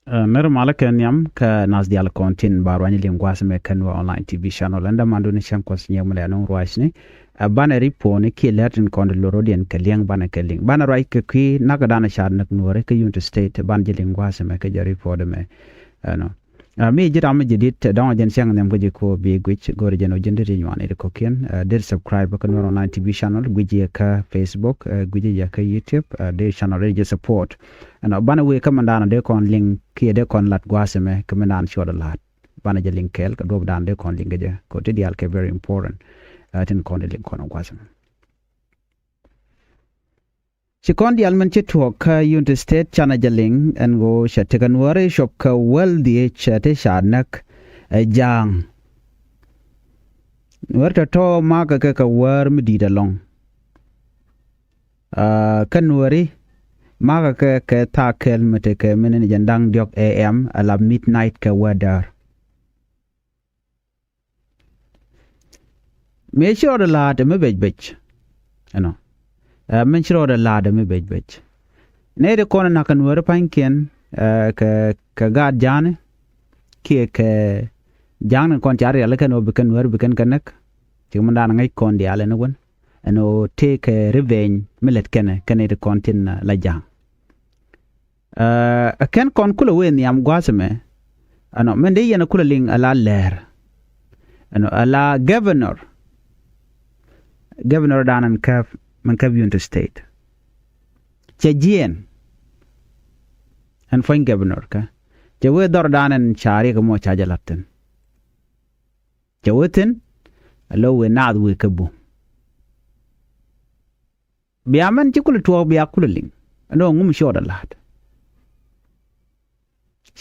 Normal kan yam ka nas dial kontin barwani lingwas me kan wa online TV channel anda mandu ni cham kos nyam le non roisne bana ripo ne ki latin kon lorodian ka liang bana ka ling bana rai ka ki nagadana shad nak nuore ka unit state ban je lingwas me ka jari po de me no mi jira ma jidit don jen siang nem ko ko bi gwich gore jeno jende ri nyane de kokien der subscribe kan wa online TV channel gwiji ka Facebook gwiji ya ka YouTube de channel re support and bana we kamandana de kon link ki de kon lat gwaseme kamanan shoda lat bana je link kel ka dob dan de kon link je ko te dial ke very important tin kon link kon gwaseme si kon dial men che to ka unit state chana jaling and go shatekan ware shop ka well die chate shanak jang werta to ma ka war mi di da long kan wari maga ke ta kel mete ke menen jandang diok am ala midnight ke weather me sure la de me bej ano men sure la de me bej ne de kon na kan wer panken ke gad jane ke jang kon chari ala kan obikan wer bikan kanak ti mun dan ngai kon di ala no won ano take revenge milet kene de kontin la jang ken kon kula wen yam gwaseme ano mende yana kula ling ala ler ano ala governor danan kaf man kaf unit state chajien an foin governor ka jawe dor danan chari ko mo chajalaten jawetin alo we nad we kabu biaman chikula tuwa biya kula ling ano ngum shoda lat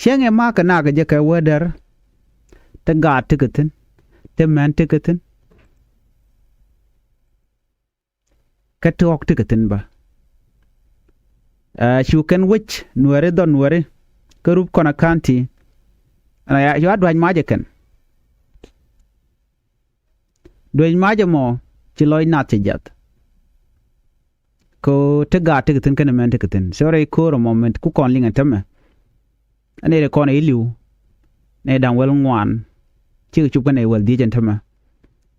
shenge ma ka na ga je ka weather te ga tiketin te man tiketin ka tok tiketin ba shu ken wich nuare don nuare ka rup kona kanti ana ya yo adwan ma je ken doin ma je mo ci loy na te jat ko te ga tiketin ken man tiketin sore ko ro moment ku kon linga tama ane de kona iliu ne dan wel ngwan chi chu kan e wel di jen tama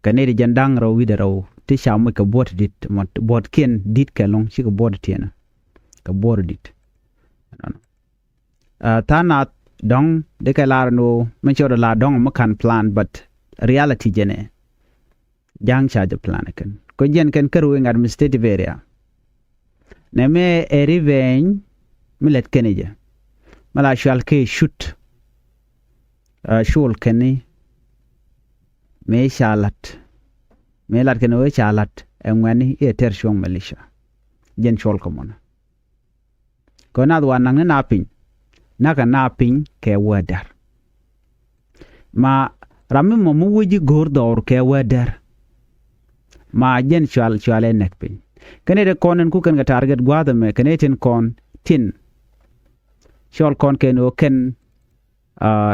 kane de jandang ro wi de ro ti sham ka bot dit mot bot ken dit ka long chi ka bot tiena ka bot dit ta na dong de ka la no men cho la dong ma kan plan but reality jene jang cha de plan kan ko jen ken karu ng administrative area ne me e revenge milet kenije mala shal ke shoot shul keni me shalat me lat keno shalat engwani e ter shong malaysia jen shol komona ko na dwa nang na pin naka na pin ke weather ma rami mo mu wuji gor dor ke weather ma jen shal nek pin kene de konen ku kan ga target gwada me kene tin kon tin shol kon ken o ken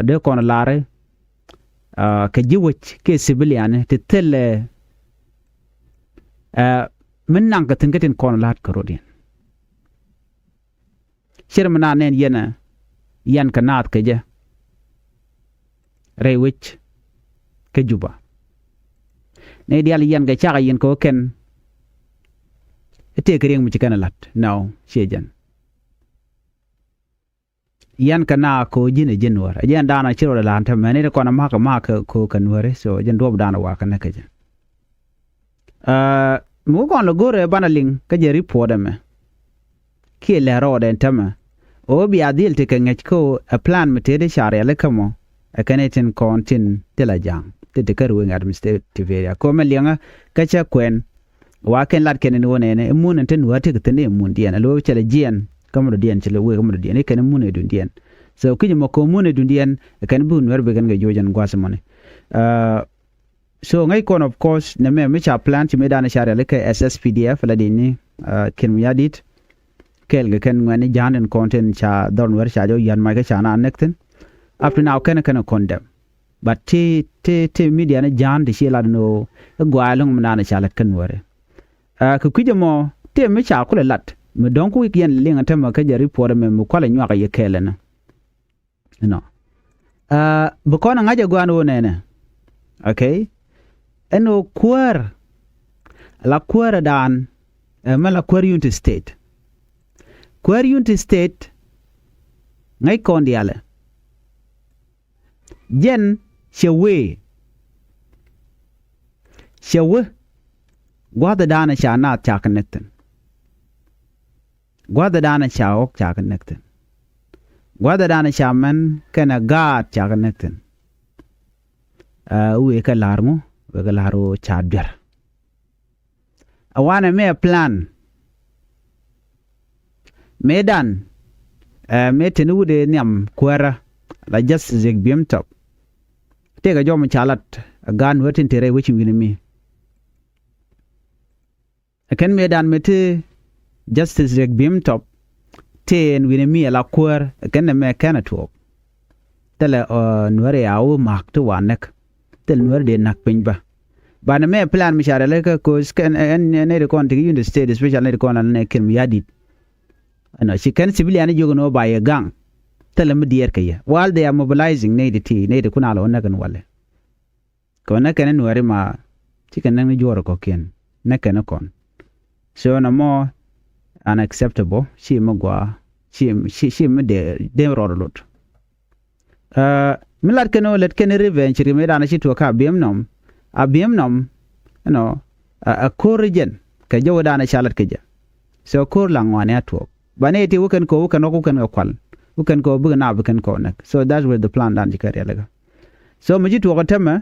de kon lare ke jiwich ke civilian te tele min nang ka tingatin kon lat karodin shirmana nen yena yan kanat ke je rewich ke juba ne dial yan ga chaga yen ko ken ete kering mu chikana lat now shejan yan kana ko jine jinwar ajan dana chiro la anta mane ko na maka ko kanware so jan dob dana wa kana kaje mu kon lo gore banaling ka je report me ki le rode ntama o bi adil te kengech ko a plan metede share le kamo a kanetin kontin tela jang te karu ng administrative area ko melinga kacha kwen wa ken lat ken ni wonene mun enten wate ketene mun diana lo chele jien kamro dien chele we kamro dien ken mun edun dien so kiji mo ko mun edun dien ken bu nwer be gan ga jojan gwasamone so ngai kon of course na me cha plan ti medana share le ke SSPDF la dini ken mi adit kel ga ken ngani janen content cha don wer cha jo yan ma ga cha na nekten up to now ken condemn but ti media na jan de shela no gwalung mna na cha lat ken wore ku kiji mo te me cha kula lat me don ku yen linga tema ka jari por me mu kwala nywa ka yekelena no bukona ngaja gwanu nene okay eno kwar la kwar dan mala kwar unit state kwar unit state ngai kondiale jen shewe gwada dana sha na ta connectin gwada dana sha ok ta connectin gwada dana sha man kana ga ta connectin uwe ka larmu we ka laro charger awana me plan medan me tenu de nyam kwara la just zig bim top tega jom chalat gan wetin tere wichi winimi akan medan mete justice zig bim top ten winimi la kwar akan me kana to tele nuare yawo mak to wanek tel nuare de nak pinba bana me plan mi share le ko scan ne de kon tigi the state especially ne kon ne kin yadi ana shi kan civilian jogo no baye gang tele mi dier kaya while they are mobilizing ne de kuna lo nagan wale ko na kan nuare ma chikan nang joro ko ken na kan kon so na mo unacceptable shi magwa shi me de rodolot milat keno let ken revenge ri me dana shi to ka biem nom no a corrigen ka jaw dana shalat keja so kor langwane atwo bane ti wukan ko kwal wukan ko bu na bukan ko nak so that's where the plan dan jikari laga so muji to ko tema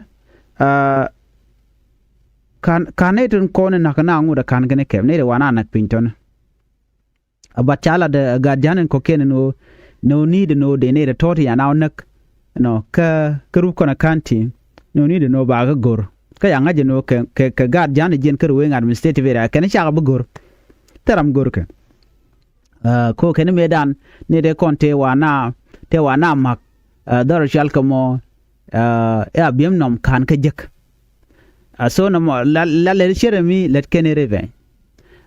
kan etun ko na kana ngu da kan gane kem ne de wana nak pinton aba chala de guardian ko ken no need no de ne de toti ya now nak no ka kru ko na kanti no need no ba ga gor ka ya ngaje no ke guardian jen kru we administrative area kan cha ga gor taram gor ke ko ken medan ne de konte wana mak dar shal kamo ya biem nom kan ka jek so na mo la le cheremi let ken reve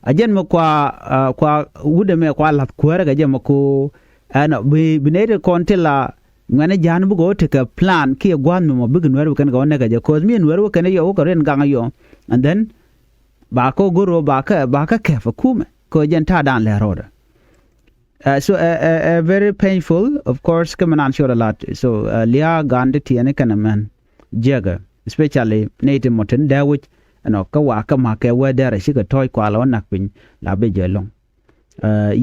ajen mo kwa wude me kwa lat kwere ga je mo ko ana bi ne de konte la ngane jan bu go te ka plan ki gwan mo big nwer kan ga wona ga je ko mi nwer kan yo ko ren ga yo and then ba ko goro ba ka ke fa kuma ko jen ta dan le roda so very painful of course come on sure a lot so lia gande tiene kan man jega especially native moten dawit no ka wa ka ma ke weather shi ka toy kwa la nak pin la be je long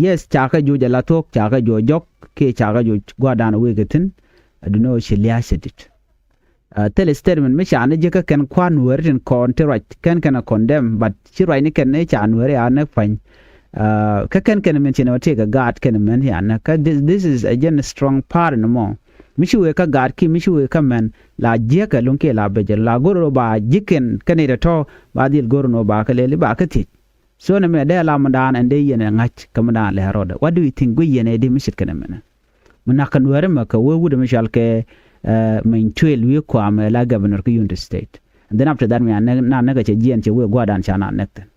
yes cha ka ju la tok cha ka jo jok ke cha ka ju gwa dan we gatin aduno shi lia sedit tele statement me cha ne je ka kan kwan werin kon te right kan condemn but shi right ni kan ne cha an weri an fan ka kan men chene wate ga god kan men ya na ka this is again a strong part no more mishu we ka god ki mishu we ka men la je ka lunke la beje la goro ba jiken kane da to ba dil goro no ba ka lele ba ka ti so na me da la mandan ande yene ngach ka mandan le roda what do you think we yene di mishit kana men muna kan were maka we wuda mishal ke min 12 we ko am la governor ka unit state and then after that me na ga che jien che we gwa dan chana nekten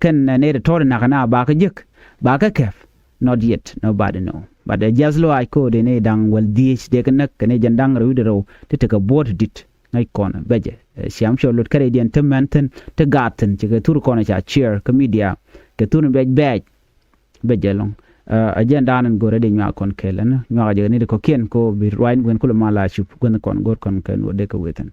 kan ne da to na kana ba ka jik ba ka kef not yet nobody know but the jazlo I ko de ne dang wel dich de kan ne jandang ru de ro te ka bot dit ngai kon beje siam sho lut kare dien tementen te gaten che ka tur kon cha cheer ka media ke tur beje long agenda nan gore de nya kon kelen nya ga ne ko kien ko bi right wen kula mala chup gon kon gor kon ken wo de ka weten